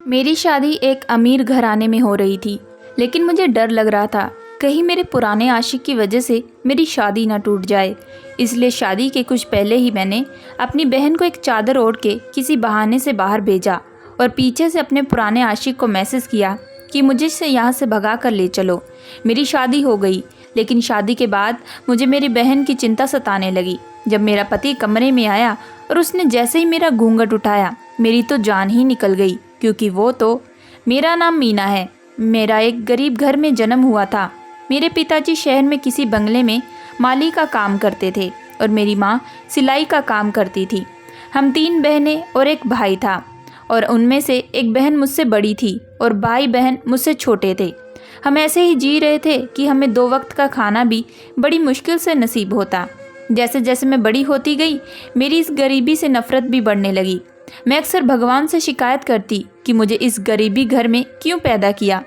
मेरी शादी एक अमीर घराने में हो रही थी, लेकिन मुझे डर लग रहा था कहीं मेरे पुराने आशिक की वजह से मेरी शादी ना टूट जाए। इसलिए शादी के कुछ पहले ही मैंने अपनी बहन को एक चादर ओढ़ के किसी बहाने से बाहर भेजा और पीछे से अपने पुराने आशिक को मैसेज किया कि मुझे से यहाँ से भगा कर ले चलो। मेरी शादी हो गई, लेकिन शादी के बाद मुझे मेरी बहन की चिंता सताने लगी। जब मेरा पति कमरे में आया और उसने जैसे ही मेरा घूंघट उठाया, मेरी तो जान ही निकल गई, क्योंकि वो तो मेरा नाम मीना है। मेरा एक गरीब घर में जन्म हुआ था। मेरे पिताजी शहर में किसी बंगले में माली का काम करते थे और मेरी माँ सिलाई का काम करती थी। हम 3 बहनें और एक भाई था, और उनमें से एक बहन मुझसे बड़ी थी और भाई बहन मुझसे छोटे थे। हम ऐसे ही जी रहे थे कि हमें 2 वक्त का खाना भी बड़ी मुश्किल से नसीब होता। जैसे जैसे मैं बड़ी होती गई, मेरी इस गरीबी से नफ़रत भी बढ़ने लगी। मैं अक्सर भगवान से शिकायत करती कि मुझे इस गरीबी घर में क्यों पैदा किया।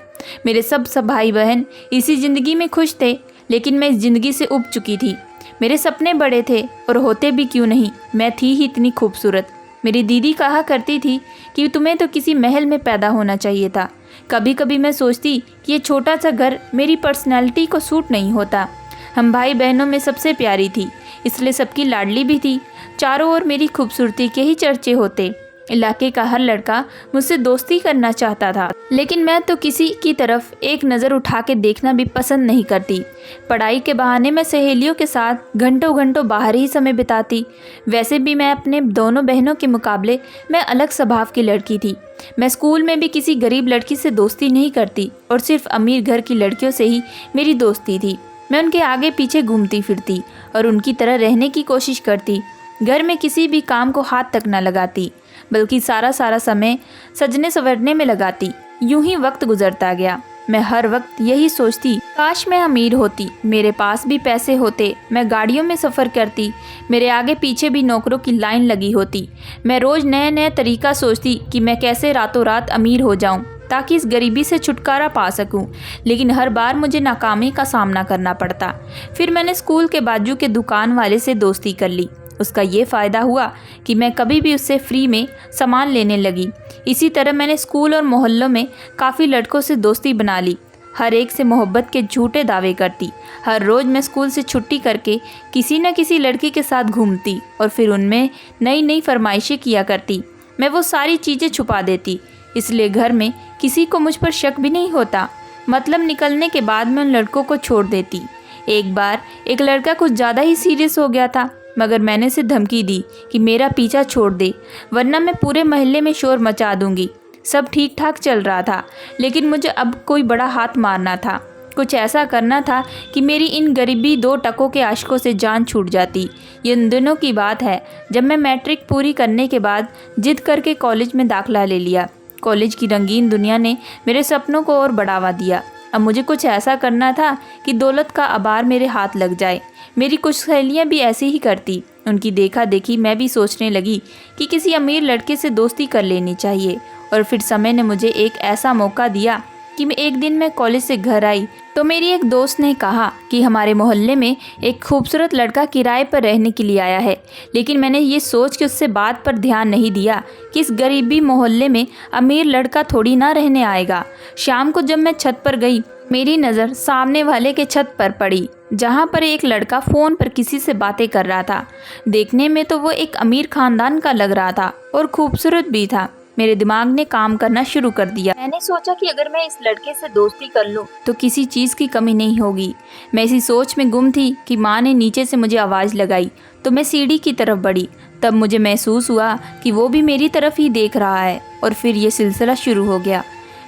मेरे सब भाई बहन इसी ज़िंदगी में खुश थे, लेकिन मैं इस ज़िंदगी से उब चुकी थी। मेरे सपने बड़े थे, और होते भी क्यों नहीं, मैं थी ही इतनी खूबसूरत। मेरी दीदी कहा करती थी कि तुम्हें तो किसी महल में पैदा होना चाहिए था। कभी कभी मैं सोचती कि ये छोटा सा घर मेरी पर्सनैलिटी को सूट नहीं होता। हम भाई बहनों में सबसे प्यारी थी, इसलिए सबकी लाडली भी थी। चारों ओर मेरी खूबसूरती के ही चर्चे होते। इलाके का हर लड़का मुझसे दोस्ती करना चाहता था, लेकिन मैं तो किसी की तरफ एक नज़र उठा के देखना भी पसंद नहीं करती। पढ़ाई के बहाने मैं सहेलियों के साथ घंटों घंटों बाहर ही समय बिताती। वैसे भी मैं अपने दोनों बहनों के मुकाबले मैं अलग स्वभाव की लड़की थी। मैं स्कूल में भी किसी गरीब लड़की से दोस्ती नहीं करती, और सिर्फ अमीर घर की लड़कियों से ही मेरी दोस्ती थी। मैं उनके आगे पीछे घूमती फिरती और उनकी तरह रहने की कोशिश करती। घर में किसी भी काम को हाथ तक न लगाती, बल्कि सारा समय सजने संवरने में लगाती। यूं ही वक्त गुजरता गया। मैं हर वक्त यही सोचती, काश मैं अमीर होती, मेरे पास भी पैसे होते, मैं गाड़ियों में सफ़र करती, मेरे आगे पीछे भी नौकरों की लाइन लगी होती। मैं रोज़ नए नए तरीका सोचती कि मैं कैसे रातों रात अमीर हो जाऊं, ताकि इस गरीबी से छुटकारा पा सकूं। लेकिन हर बार मुझे नाकामी का सामना करना पड़ता। फिर मैंने स्कूल के बाजू के दुकान वाले से दोस्ती कर ली। उसका ये फ़ायदा हुआ कि मैं कभी भी उससे फ्री में सामान लेने लगी। इसी तरह मैंने स्कूल और मोहल्लों में काफ़ी लड़कों से दोस्ती बना ली। हर एक से मोहब्बत के झूठे दावे करती। हर रोज़ मैं स्कूल से छुट्टी करके किसी न किसी लड़की के साथ घूमती और फिर उनमें नई नई फरमाइशें किया करती। मैं वो सारी चीज़ें छुपा देती, इसलिए घर में किसी को मुझ पर शक भी नहीं होता। मतलब निकलने के बाद मैं उन लड़कों को छोड़ देती। एक बार एक लड़का कुछ ज़्यादा ही सीरियस हो गया था, मगर मैंने उसे धमकी दी कि मेरा पीछा छोड़ दे, वरना मैं पूरे मोहल्ले में शोर मचा दूंगी। सब ठीक ठाक चल रहा था, लेकिन मुझे अब कोई बड़ा हाथ मारना था। कुछ ऐसा करना था कि मेरी इन गरीबी 2 टकों के आशिकों से जान छूट जाती। ये उन दिनों की बात है जब मैं मैट्रिक पूरी करने के बाद जिद करके कॉलेज में दाखिला ले लिया। कॉलेज की रंगीन दुनिया ने मेरे सपनों को और बढ़ावा दिया। अब मुझे कुछ ऐसा करना था कि दौलत का अबार मेरे हाथ लग जाए। मेरी कुछ सहेलियाँ भी ऐसे ही करती। उनकी देखा देखी मैं भी सोचने लगी कि किसी अमीर लड़के से दोस्ती कर लेनी चाहिए। और फिर समय ने मुझे एक ऐसा मौका दिया कि एक दिन मैं कॉलेज से घर आई तो मेरी एक दोस्त ने कहा कि हमारे मोहल्ले में एक खूबसूरत लड़का किराए पर रहने के लिए आया है। लेकिन मैंने ये सोच के उससे बात पर ध्यान नहीं दिया कि इस गरीबी मोहल्ले में अमीर लड़का थोड़ी ना रहने आएगा। शाम को जब मैं छत पर गई, मेरी नज़र सामने वाले के छत पर पड़ी, जहाँ पर एक लड़का फ़ोन पर किसी से बातें कर रहा था। देखने में तो वो एक अमीर ख़ानदान का लग रहा था और खूबसूरत भी था। मेरे दिमाग ने काम करना शुरू कर दिया। मैंने सोचा कि अगर मैं इस लड़के से दोस्ती कर लूं तो किसी चीज़ की कमी नहीं होगी। मैं इसी सोच में गुम थी कि माँ ने नीचे से मुझे आवाज़ लगाई तो मैं सीढ़ी की तरफ बढ़ी। तब मुझे महसूस हुआ कि वो भी मेरी तरफ ही देख रहा है, और फिर ये सिलसिला शुरू हो गया।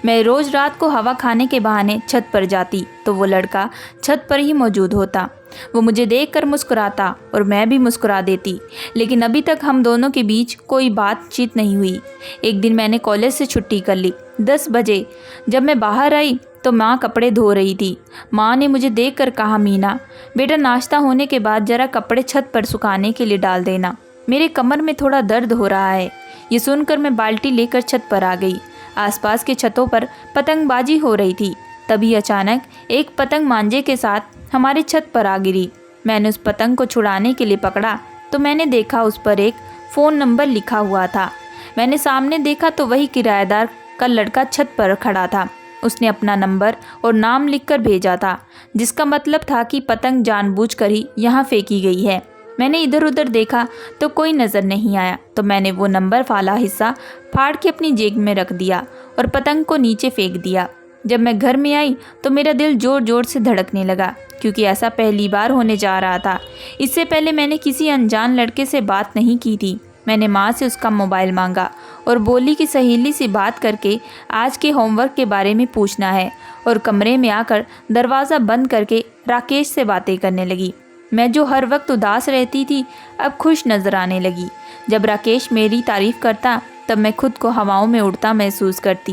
मैं रोज़ रात को हवा खाने के बहाने छत पर जाती तो वो लड़का छत पर ही मौजूद होता। वो मुझे देखकर मुस्कुराता और मैं भी मुस्कुरा देती, लेकिन अभी तक हम दोनों के बीच कोई बातचीत नहीं हुई। एक दिन मैंने कॉलेज से छुट्टी कर ली। 10 बजे जब मैं बाहर आई तो माँ कपड़े धो रही थी। माँ ने मुझे देखकर कहा, मीना बेटा, नाश्ता होने के बाद ज़रा कपड़े छत पर सुखाने के लिए डाल देना, मेरे कमर में थोड़ा दर्द हो रहा है। ये सुनकर मैं बाल्टी लेकर छत पर आ गई। आसपास के छतों पर पतंगबाजी हो रही थी। तभी अचानक एक पतंग मांझे के साथ हमारी छत पर आ गिरी। मैंने उस पतंग को छुड़ाने के लिए पकड़ा तो मैंने देखा उस पर एक फ़ोन नंबर लिखा हुआ था। मैंने सामने देखा तो वही किराएदार का लड़का छत पर खड़ा था। उसने अपना नंबर और नाम लिखकर भेजा था, जिसका मतलब था कि पतंग जानबूझकर ही यहाँ फेंकी गई है। मैंने इधर उधर देखा तो कोई नज़र नहीं आया, तो मैंने वो नंबर वाला हिस्सा फाड़ के अपनी जेब में रख दिया और पतंग को नीचे फेंक दिया। जब मैं घर में आई तो मेरा दिल ज़ोर ज़ोर से धड़कने लगा, क्योंकि ऐसा पहली बार होने जा रहा था। इससे पहले मैंने किसी अनजान लड़के से बात नहीं की थी। मैंने माँ से उसका मोबाइल मांगा और बोली कि सहेली से बात करके आज के होमवर्क के बारे में पूछना है, और कमरे में आकर दरवाज़ा बंद करके राकेश से बातें करने लगी। मैं जो हर वक्त उदास रहती थी अब खुश नज़र आने लगी। जब राकेश मेरी तारीफ़ करता तब मैं खुद को हवाओं में उड़ता महसूस करती।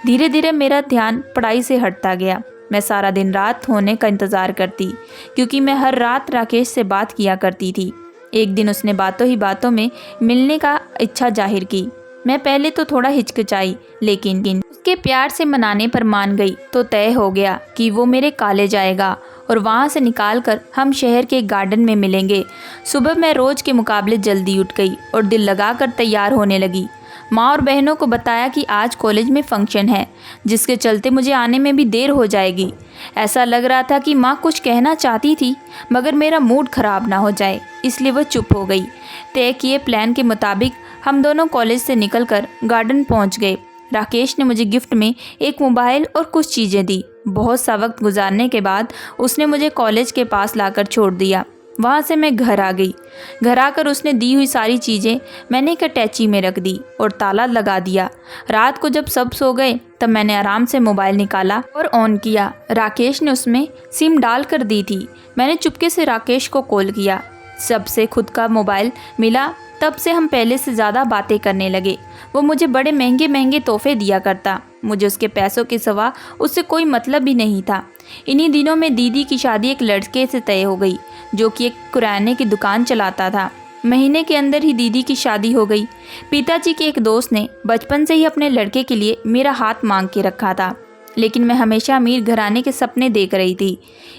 धीरे धीरे मेरा ध्यान पढ़ाई से हटता गया। मैं सारा दिन रात होने का इंतज़ार करती, क्योंकि मैं हर रात राकेश से बात किया करती थी। एक दिन उसने बातों ही बातों में मिलने का इच्छा जाहिर की। मैं पहले तो थोड़ा हिचकिचाई, लेकिन उसके प्यार से मनाने पर मान गई तो तय हो गया कि वो मेरे कॉलेज आएगा और वहाँ से निकालकर हम शहर के गार्डन में मिलेंगे। सुबह मैं रोज़ के मुकाबले जल्दी उठ गई और दिल लगाकर तैयार होने लगी। माँ और बहनों को बताया कि आज कॉलेज में फंक्शन है, जिसके चलते मुझे आने में भी देर हो जाएगी। ऐसा लग रहा था कि माँ कुछ कहना चाहती थी, मगर मेरा मूड ख़राब ना हो जाए, इसलिए वह चुप हो गई। तय किए प्लान के मुताबिक हम दोनों कॉलेज से निकलकर गार्डन पहुँच गए। राकेश ने मुझे गिफ्ट में एक मोबाइल और कुछ चीज़ें दी। बहुत सा वक्त गुजारने के बाद उसने मुझे कॉलेज के पास लाकर छोड़ दिया। वहाँ से मैं घर आ गई। घर आकर उसने दी हुई सारी चीज़ें मैंने एक अटैची में रख दी और ताला लगा दिया। रात को जब सब सो गए तब मैंने आराम से मोबाइल निकाला और ऑन किया। राकेश ने उसमें सिम डाल कर दी थी। मैंने चुपके से राकेश को कॉल किया। जब से खुद का मोबाइल मिला तब से हम पहले से ज़्यादा बातें करने लगे। वो मुझे बड़े महंगे महंगे तोहफे दिया करता। मुझे उसके पैसों के सिवा उससे कोई मतलब ही नहीं था। इन्हीं दिनों में दीदी की शादी एक लड़के से तय हो गई, जो कि एक किराने की दुकान चलाता था। महीने के अंदर ही दीदी की शादी हो गई। पिताजी के एक दोस्त ने बचपन से ही अपने लड़के के लिए मेरा हाथ मांग के रखा था, लेकिन मैं हमेशा अमीर घराने के सपने देख रही थी।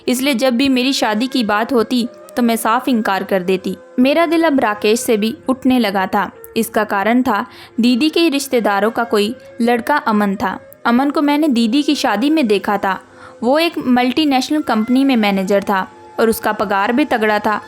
इसलिए जब भी मेरी शादी की बात होती तो मैं साफ इनकार कर देती। मेरा दिल अब राकेश से भी उठने लगा था। इसका कारण था दीदी के रिश्तेदारों का कोई लड़का अमन था। अमन को मैंने दीदी की शादी में देखा था। वो एक मल्टीनेशनल कंपनी में मैनेजर था और उसका पगार भी तगड़ा था।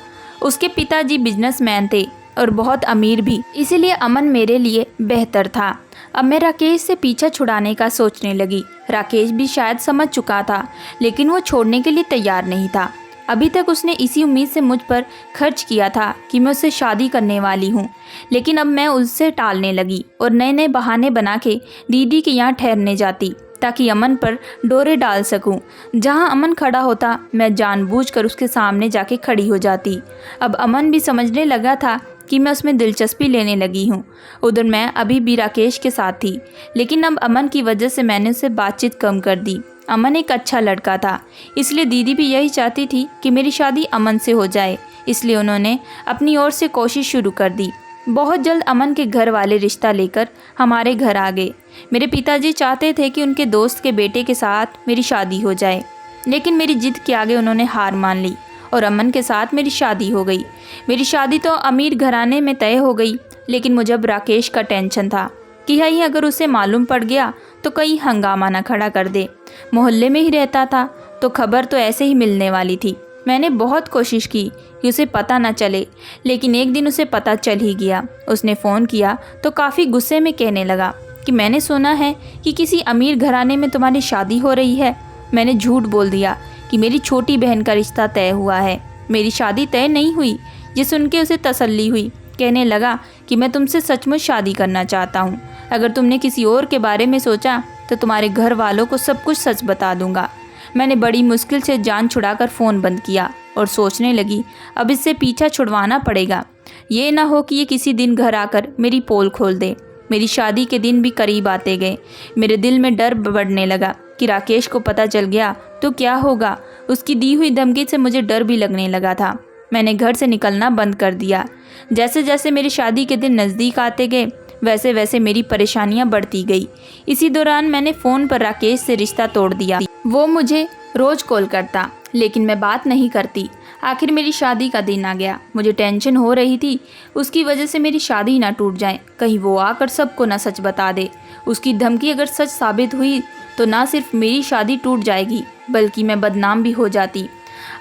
उसके पिताजी बिजनेसमैन थे और बहुत अमीर भी, इसीलिए अमन मेरे लिए बेहतर था। अब मैं राकेश से पीछा छुड़ाने का सोचने लगी। राकेश भी शायद समझ चुका था, लेकिन वो छोड़ने के लिए तैयार नहीं था। अभी तक उसने इसी उम्मीद से मुझ पर खर्च किया था कि मैं उससे शादी करने वाली हूँ, लेकिन अब मैं उससे टालने लगी और नए नए बहाने बना के दीदी के यहाँ ठहरने जाती, ताकि अमन पर डोरे डाल सकूं। जहां अमन खड़ा होता मैं जानबूझकर उसके सामने जाके खड़ी हो जाती। अब अमन भी समझने लगा था कि मैं उसमें दिलचस्पी लेने लगी हूं। उधर मैं अभी भी राकेश के साथ थी, लेकिन अब अमन की वजह से मैंने उससे बातचीत कम कर दी। अमन एक अच्छा लड़का था, इसलिए दीदी भी यही चाहती थी कि मेरी शादी अमन से हो जाए, इसलिए उन्होंने अपनी ओर से कोशिश शुरू कर दी। बहुत जल्द अमन के घर वाले रिश्ता लेकर हमारे घर आ गए। मेरे पिताजी चाहते थे कि उनके दोस्त के बेटे के साथ मेरी शादी हो जाए, लेकिन मेरी जिद के आगे उन्होंने हार मान ली और अमन के साथ मेरी शादी हो गई। मेरी शादी तो अमीर घराने में तय हो गई, लेकिन मुझे अब राकेश का टेंशन था कि यही अगर उसे मालूम पड़ गया तो कहीं हंगामा ना खड़ा कर दे। मोहल्ले में ही रहता था तो खबर तो ऐसे ही मिलने वाली थी। मैंने बहुत कोशिश की कि उसे पता न चले, लेकिन एक दिन उसे पता चल ही गया। उसने फ़ोन किया तो काफ़ी गुस्से में कहने लगा कि मैंने सुना है कि किसी अमीर घराने में तुम्हारी शादी हो रही है। मैंने झूठ बोल दिया कि मेरी छोटी बहन का रिश्ता तय हुआ है। मेरी शादी तय नहीं हुई। ये सुन के उसे तसल्ली हुई। कहने लगा कि मैं तुमसे सचमुच शादी करना चाहता हूँ। अगर तुमने किसी और के बारे में सोचा तो तुम्हारे घर वालों को सब कुछ सच बता दूंगा। मैंने बड़ी मुश्किल से जान छुड़ाकर फ़ोन बंद किया और सोचने लगी अब इससे पीछा छुड़वाना पड़ेगा। ये ना हो कि ये किसी दिन घर आकर मेरी पोल खोल दे। मेरी शादी के दिन भी करीब आते गए। मेरे दिल में डर बढ़ने लगा कि राकेश को पता चल गया तो क्या होगा। उसकी दी हुई धमकी से मुझे डर भी लगने लगा था। मैंने घर से निकलना बंद कर दिया। जैसे जैसे मेरी शादी के दिन नज़दीक आते गए वैसे वैसे मेरी परेशानियां बढ़ती गई। इसी दौरान मैंने फ़ोन पर राकेश से रिश्ता तोड़ दिया। वो मुझे रोज़ कॉल करता, लेकिन मैं बात नहीं करती। आखिर मेरी शादी का दिन आ गया। मुझे टेंशन हो रही थी उसकी वजह से मेरी शादी ना टूट जाए, कहीं वो आकर सबको ना सच बता दे उसकी धमकी अगर सच साबित हुई तो ना सिर्फ मेरी शादी टूट जाएगी बल्कि मैं बदनाम भी हो जाती।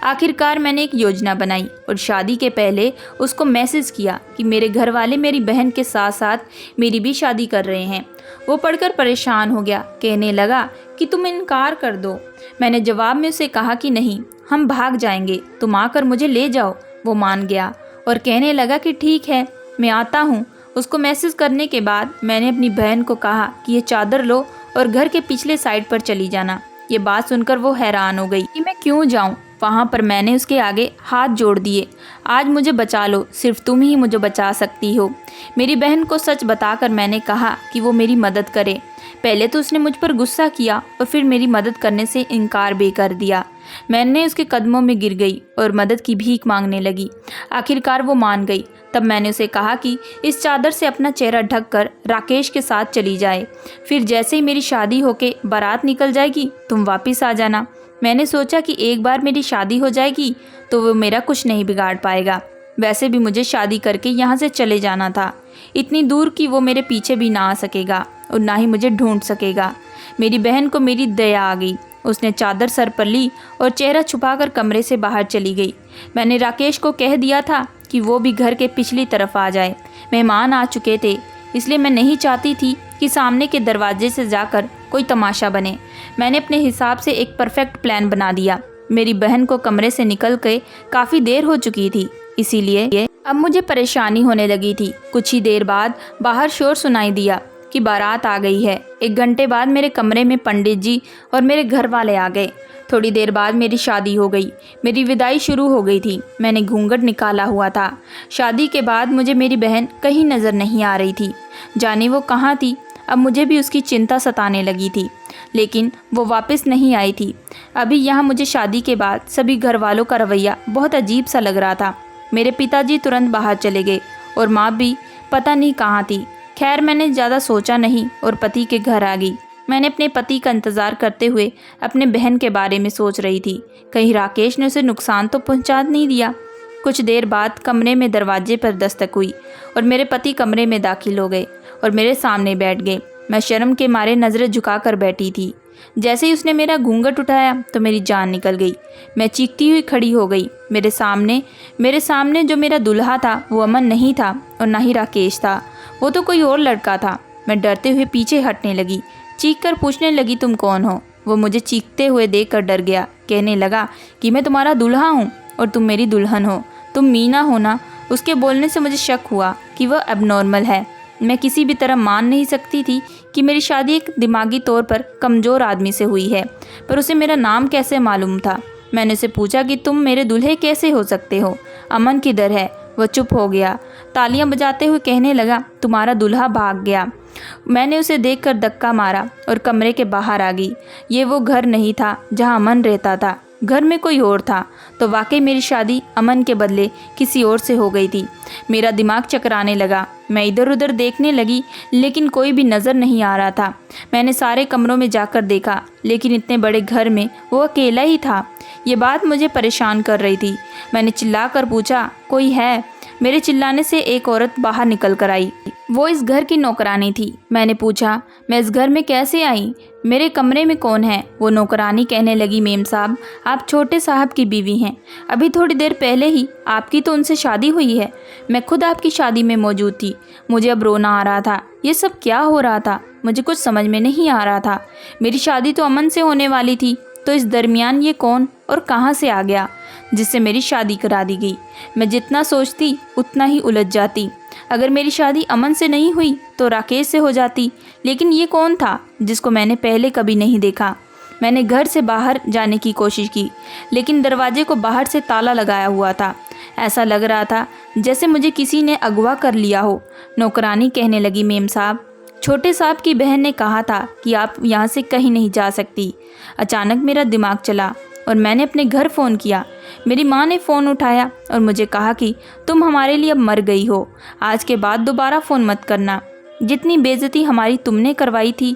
आखिरकार मैंने एक योजना बनाई और शादी के पहले उसको मैसेज किया कि मेरे घर वाले मेरी बहन के साथ साथ मेरी भी शादी कर रहे हैं। वो पढ़कर परेशान हो गया, कहने लगा कि तुम इनकार कर दो। मैंने जवाब में उसे कहा कि नहीं, हम भाग जाएंगे, तुम आकर मुझे ले जाओ। वो मान गया और कहने लगा कि ठीक है, मैं आता हूँ। उसको मैसेज करने के बाद मैंने अपनी बहन को कहा कि ये चादर लो और घर के पिछले साइड पर चली जाना। ये बात सुनकर वो हैरान हो गई कि मैं क्यों जाऊं। वहाँ पर मैंने उसके आगे हाथ जोड़ दिए। आज मुझे बचा लो, सिर्फ तुम ही मुझे बचा सकती हो। मेरी बहन को सच बताकर मैंने कहा कि वो मेरी मदद करे। पहले तो उसने मुझ पर गुस्सा किया और फिर मेरी मदद करने से इनकार भी कर दिया। मैंने उसके कदमों में गिर गई और मदद की भीख मांगने लगी। आखिरकार वो मान गई। तब मैंने उसे कहा कि इस चादर से अपना चेहरा ढककर राकेश के साथ चली जाए, फिर जैसे ही मेरी शादी होके बारात निकल जाएगी तुम वापस आ जाना। मैंने सोचा कि एक बार मेरी शादी हो जाएगी तो वो मेरा कुछ नहीं बिगाड़ पाएगा। वैसे भी मुझे शादी करके यहाँ से चले जाना था, इतनी दूर कि वो मेरे पीछे भी ना आ सकेगा और ना ही मुझे ढूंढ सकेगा। मेरी बहन को मेरी दया आ गई। उसने चादर सर पर ली और चेहरा छुपाकर कमरे से बाहर चली गई। मैंने राकेश को कह दिया था कि वो भी घर के पिछली तरफ आ जाए। मेहमान आ चुके थे, इसलिए मैं नहीं चाहती थी कि सामने के दरवाजे से जाकर कोई तमाशा बने। मैंने अपने हिसाब से एक परफेक्ट प्लान बना दिया। मेरी बहन को कमरे से निकल के काफ़ी देर हो चुकी थी, इसीलिए अब मुझे परेशानी होने लगी थी। कुछ ही देर बाद बाहर शोर सुनाई दिया कि बारात आ गई है। 1 घंटे बाद मेरे कमरे में पंडित जी और मेरे घर वाले आ गए। थोड़ी देर बाद मेरी शादी हो गई। मेरी विदाई शुरू हो गई थी। मैंने घूंघट निकाला हुआ था। शादी के बाद मुझे मेरी बहन कहीं नज़र नहीं आ रही थी। जाने वो कहाँ थी। अब मुझे भी उसकी चिंता सताने लगी थी, लेकिन वो वापस नहीं आई थी। अभी यहाँ मुझे शादी के बाद सभी घर वालों का रवैया बहुत अजीब सा लग रहा था। मेरे पिताजी तुरंत बाहर चले गए और माँ भी पता नहीं कहाँ थी। खैर मैंने ज़्यादा सोचा नहीं और पति के घर आ गई। मैंने अपने पति का इंतज़ार करते हुए अपने बहन के बारे में सोच रही थी, कहीं राकेश ने उसे नुकसान तो पहुंचा नहीं दिया। कुछ देर बाद कमरे में दरवाजे पर दस्तक हुई और मेरे पति कमरे में दाखिल हो गए और मेरे सामने बैठ गए। मैं शर्म के मारे नज़रें झुकाकर बैठी थी। जैसे ही उसने मेरा घूंघट उठाया तो मेरी जान निकल गई। मैं चीखती हुई खड़ी हो गई। मेरे सामने जो मेरा दूल्हा था वो अमन नहीं था और ना ही राकेश था, वो तो कोई और लड़का था। मैं डरते हुए पीछे हटने लगी, चीख कर पूछने लगी तुम कौन हो। वो मुझे चीखते हुए देखकर डर गया, कहने लगा कि मैं तुम्हारा दूल्हा हूँ और तुम मेरी दुल्हन हो, तुम मीना हो ना। उसके बोलने से मुझे शक हुआ कि वह एबनॉर्मल है। मैं किसी भी तरह मान नहीं सकती थी कि मेरी शादी एक दिमागी तौर पर कमज़ोर आदमी से हुई है, पर उसे मेरा नाम कैसे मालूम था। मैंने उसे पूछा कि तुम मेरे दूल्हे कैसे हो सकते हो, अमन किधर है। वह चुप हो गया, तालियां बजाते हुए कहने लगा तुम्हारा दूल्हा भाग गया। मैंने उसे देखकर धक्का मारा और कमरे के बाहर आ गई। ये वो घर नहीं था जहां अमन रहता था, घर में कोई और था। तो वाकई मेरी शादी अमन के बदले किसी और से हो गई थी। मेरा दिमाग चकराने लगा। मैं इधर उधर देखने लगी, लेकिन कोई भी नज़र नहीं आ रहा था। मैंने सारे कमरों में जाकर देखा, लेकिन इतने बड़े घर में वो अकेला ही था। ये बात मुझे परेशान कर रही थी। मैंने चिल्लाकर पूछा कोई है। मेरे चिल्लाने से एक औरत बाहर निकल कर आई। वो इस घर की नौकरानी थी। मैंने पूछा मैं इस घर में कैसे आई, मेरे कमरे में कौन है। वो नौकरानी कहने लगी मेम साहब आप छोटे साहब की बीवी हैं, अभी थोड़ी देर पहले ही आपकी तो उनसे शादी हुई है। मैं खुद आपकी शादी में मौजूद थी। मुझे अब रोना आ रहा था। ये सब क्या हो रहा था, मुझे कुछ समझ में नहीं आ रहा था। मेरी शादी तो अमन से होने वाली थी, तो इस दरमियान ये कौन और कहाँ से आ गया जिससे मेरी शादी करा दी गई। मैं जितना सोचती उतना ही उलझ जाती। अगर मेरी शादी अमन से नहीं हुई तो राकेश से हो जाती, लेकिन ये कौन था जिसको मैंने पहले कभी नहीं देखा। मैंने घर से बाहर जाने की कोशिश की, लेकिन दरवाजे को बाहर से ताला लगाया हुआ था। ऐसा लग रहा था जैसे मुझे किसी ने अगवा कर लिया हो। नौकरानी कहने लगी मेम साहब छोटे साहब की बहन ने कहा था कि आप यहाँ से कहीं नहीं जा सकती। अचानक मेरा दिमाग चला और मैंने अपने घर फ़ोन किया। मेरी माँ ने फ़ोन उठाया और मुझे कहा कि तुम हमारे लिए अब मर गई हो, आज के बाद दोबारा फ़ोन मत करना। जितनी बेइज्जती हमारी तुमने करवाई थी,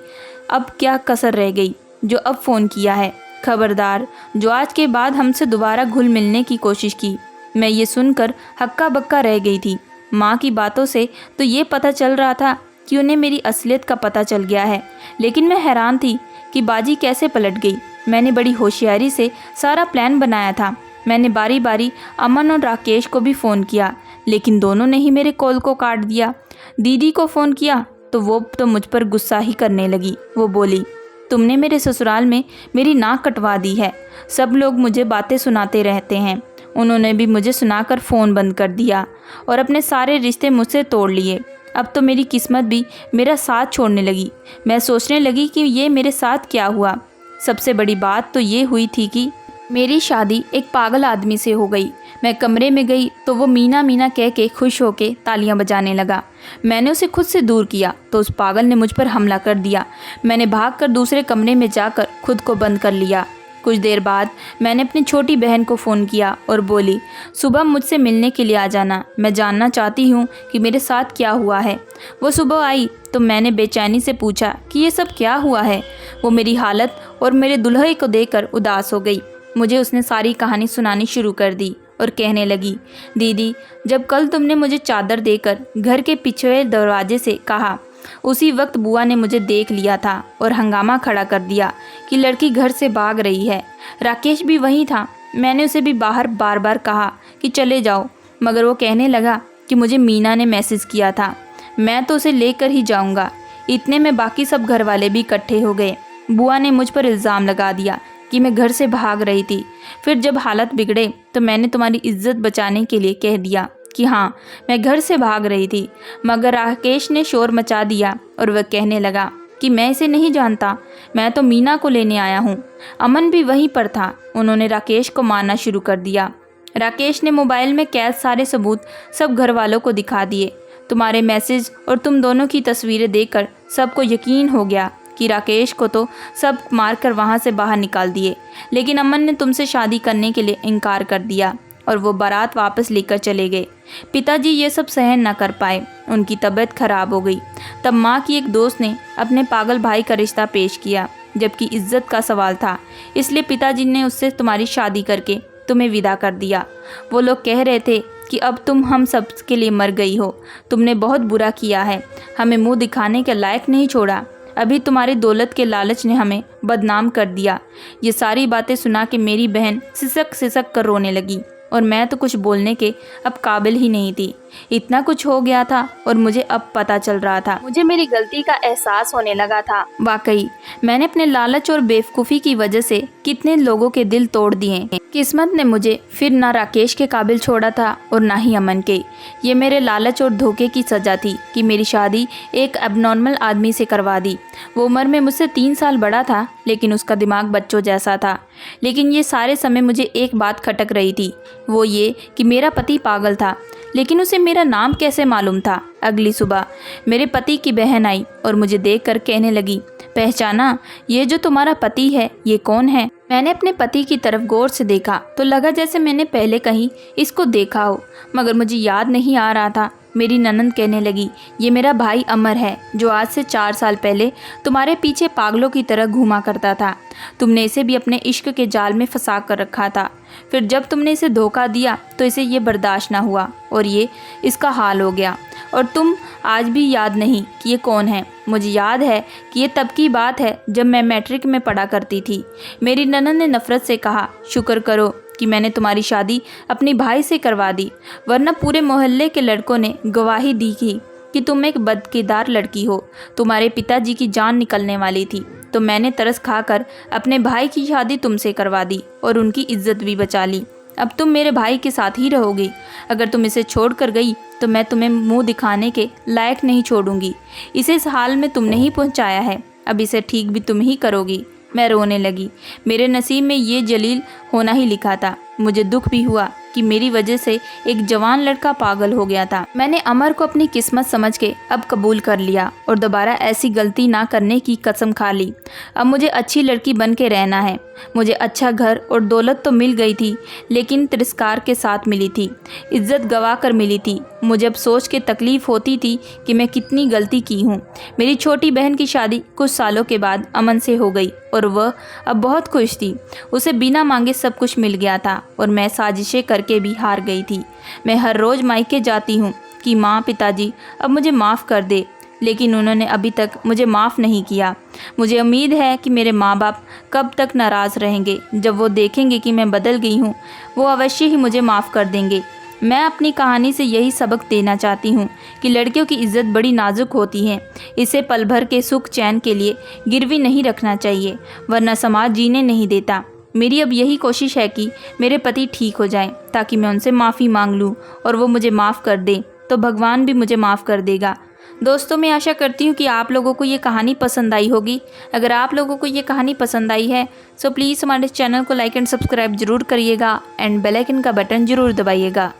अब क्या कसर रह गई जो अब फ़ोन किया है। खबरदार जो आज के बाद हमसे दोबारा घुल मिलने की कोशिश की। मैं ये सुनकर हक्का बक्का रह गई थी। माँ की बातों से तो ये पता चल रहा था कि उन्हें मेरी असलियत का पता चल गया है, लेकिन मैं हैरान थी कि बाजी कैसे पलट गई। मैंने बड़ी होशियारी से सारा प्लान बनाया था। मैंने बारी बारी अमन और राकेश को भी फ़ोन किया, लेकिन दोनों ने ही मेरे कॉल को काट दिया। दीदी को फ़ोन किया तो वो तो मुझ पर गुस्सा ही करने लगी। वो बोली, तुमने मेरे ससुराल में मेरी नाक कटवा दी है। सब लोग मुझे बातें सुनाते रहते हैं। उन्होंने भी मुझे सुनाकर फ़ोन बंद कर दिया और अपने सारे रिश्ते मुझसे तोड़ लिए। अब तो मेरी किस्मत भी मेरा साथ छोड़ने लगी। मैं सोचने लगी कि ये मेरे साथ क्या हुआ। सबसे बड़ी बात तो ये हुई थी कि मेरी शादी एक पागल आदमी से हो गई। मैं कमरे में गई तो वो मीना मीना कह के खुश होके तालियां बजाने लगा। मैंने उसे खुद से दूर किया तो उस पागल ने मुझ पर हमला कर दिया। मैंने भागकर दूसरे कमरे में जाकर खुद को बंद कर लिया। कुछ देर बाद मैंने अपनी छोटी बहन को फ़ोन किया और बोली, सुबह मुझसे मिलने के लिए आ जाना। मैं जानना चाहती हूँ कि मेरे साथ क्या हुआ है। वो सुबह आई तो मैंने बेचैनी से पूछा कि ये सब क्या हुआ है। वो मेरी हालत और मेरे दुल्हे को देखकर उदास हो गई। मुझे उसने सारी कहानी सुनानी शुरू कर दी और कहने लगी, दीदी, जब कल तुमने मुझे चादर देकर घर के पिछले दरवाजे से कहा, उसी वक्त बुआ ने मुझे देख लिया था और हंगामा खड़ा कर दिया कि लड़की घर से भाग रही है। राकेश भी वहीं था। मैंने उसे भी बाहर बार बार कहा कि चले जाओ, मगर वो कहने लगा कि मुझे मीना ने मैसेज किया था, मैं तो उसे लेकर ही जाऊंगा। इतने में बाकी सब घर वाले भी इकट्ठे हो गए। बुआ ने मुझ पर इल्ज़ाम लगा दिया कि मैं घर से भाग रही थी। फिर जब हालत बिगड़े तो मैंने तुम्हारी इज्जत बचाने के लिए कह दिया कि हाँ, मैं घर से भाग रही थी। मगर राकेश ने शोर मचा दिया और वह कहने लगा कि मैं इसे नहीं जानता, मैं तो मीना को लेने आया हूँ। अमन भी वहीं पर था। उन्होंने राकेश को मारना शुरू कर दिया। राकेश ने मोबाइल में कैद सारे सबूत सब घर वालों को दिखा दिए। तुम्हारे मैसेज और तुम दोनों की तस्वीरें देखकर सबको यकीन हो गया कि राकेश को तो सब मारकर वहाँ से बाहर निकाल दिए, लेकिन अमन ने तुमसे शादी करने के लिए इनकार कर दिया और वो बारात वापस लेकर चले गए। पिताजी ये सब सहन न कर पाए, उनकी तबीयत खराब हो गई। तब माँ की एक दोस्त ने अपने पागल भाई का रिश्ता पेश किया, जबकि इज्जत का सवाल था, इसलिए पिताजी ने उससे तुम्हारी शादी करके तुम्हें विदा कर दिया। वो लोग कह रहे थे कि अब तुम हम सब के लिए मर गई हो। तुमने बहुत बुरा किया है, हमें मुँह दिखाने के लायक नहीं छोड़ा। अभी तुम्हारी दौलत के लालच ने हमें बदनाम कर दिया। ये सारी बातें सुना के मेरी बहन सिसक सिसक कर रोने लगी और मैं तो कुछ बोलने के अब काबिल ही नहीं थी। इतना कुछ हो गया था और मुझे अब पता चल रहा था। मुझे मेरी गलती का एहसास होने लगा था। वाकई मैंने अपने लालच और बेवकूफ़ी की वजह से कितने लोगों के दिल तोड़ दिए। किस्मत ने मुझे फिर ना राकेश के काबिल छोड़ा था और ना ही अमन के। ये मेरे लालच और धोखे की सज़ा थी कि मेरी शादी एक एबनॉर्मल आदमी से करवा दी। वो उम्र में मुझसे 3 साल बड़ा था, लेकिन उसका दिमाग बच्चों जैसा था। लेकिन ये सारे समय मुझे एक बात खटक रही थी, वो ये कि मेरा पति पागल था, लेकिन उसे मेरा नाम कैसे मालूम था। अगली सुबह मेरे पति की बहन आई और मुझे देखकर कहने लगी, पहचाना, ये जो तुम्हारा पति है ये कौन है? मैंने अपने पति की तरफ गौर से देखा तो लगा जैसे मैंने पहले कहीं इसको देखा हो, मगर मुझे याद नहीं आ रहा था। मेरी ननंद कहने लगी, ये मेरा भाई अमर है, जो आज से 4 साल पहले तुम्हारे पीछे पागलों की तरह घूमा करता था। तुमने इसे भी अपने इश्क के जाल में फंसा कर रखा था। फिर जब तुमने इसे धोखा दिया तो इसे ये बर्दाश्त ना हुआ और ये इसका हाल हो गया। और तुम आज भी याद नहीं कि ये कौन है? मुझे याद है कि ये तब की बात है जब मैं मैट्रिक में पढ़ा करती थी। मेरी ननंद ने नफ़रत से कहा, शुक्र करो कि मैंने तुम्हारी शादी अपने भाई से करवा दी, वरना पूरे मोहल्ले के लड़कों ने गवाही दी कि तुम एक बदकिरदार लड़की हो। तुम्हारे पिताजी की जान निकलने वाली थी, तो मैंने तरस खाकर अपने भाई की शादी तुमसे करवा दी और उनकी इज्जत भी बचा ली। अब तुम मेरे भाई के साथ ही रहोगी। अगर तुम इसे छोड़ कर गई तो मैं तुम्हें मुंह दिखाने के लायक नहीं छोड़ूंगी। इसे इस हाल में तुमने ही पहुंचाया है, अब इसे ठीक भी तुम ही करोगी। मैं रोने लगी। मेरे नसीब में ये जलील होना ही लिखा था। मुझे दुख भी हुआ कि मेरी वजह से एक जवान लड़का पागल हो गया था। मैंने अमर को अपनी किस्मत समझ के अब कबूल कर लिया और दोबारा ऐसी गलती ना करने की कसम खा ली। अब मुझे अच्छी लड़की बन के रहना है। मुझे अच्छा घर और दौलत तो मिल गई थी, लेकिन तिरस्कार के साथ मिली थी, इज्जत गवा कर मिली थी। मुझे अब सोच के तकलीफ़ होती थी कि मैं कितनी गलती की हूँ। मेरी छोटी बहन की शादी कुछ सालों के बाद अमन से हो गई और वह अब बहुत खुश थी। उसे बिना मांगे सब कुछ मिल गया था और मैं साजिशें करके भी हार गई थी। मैं हर रोज़ मायके जाती हूँ कि माँ, पिताजी अब मुझे माफ़ कर दे, लेकिन उन्होंने अभी तक मुझे माफ़ नहीं किया। मुझे उम्मीद है कि मेरे माँ बाप कब तक नाराज़ रहेंगे। जब वो देखेंगे कि मैं बदल गई हूँ, वो अवश्य ही मुझे माफ़ कर देंगे। मैं अपनी कहानी से यही सबक देना चाहती हूँ कि लड़कियों की इज़्ज़त बड़ी नाजुक होती है। इसे पल भर के सुख चैन के लिए गिरवी नहीं रखना चाहिए, वरना समाज जीने नहीं देता। मेरी अब यही कोशिश है कि मेरे पति ठीक हो जाएं, ताकि मैं उनसे माफ़ी मांग लूँ और वो मुझे माफ़ कर दें, तो भगवान भी मुझे माफ़ कर देगा। दोस्तों, मैं आशा करती हूँ कि आप लोगों को ये कहानी पसंद आई होगी। अगर आप लोगों को ये कहानी पसंद आई है तो प्लीज़ हमारे चैनल को लाइक एंड सब्सक्राइब ज़रूर करिएगा एंड बेल आइकन का बटन ज़रूर दबाइएगा।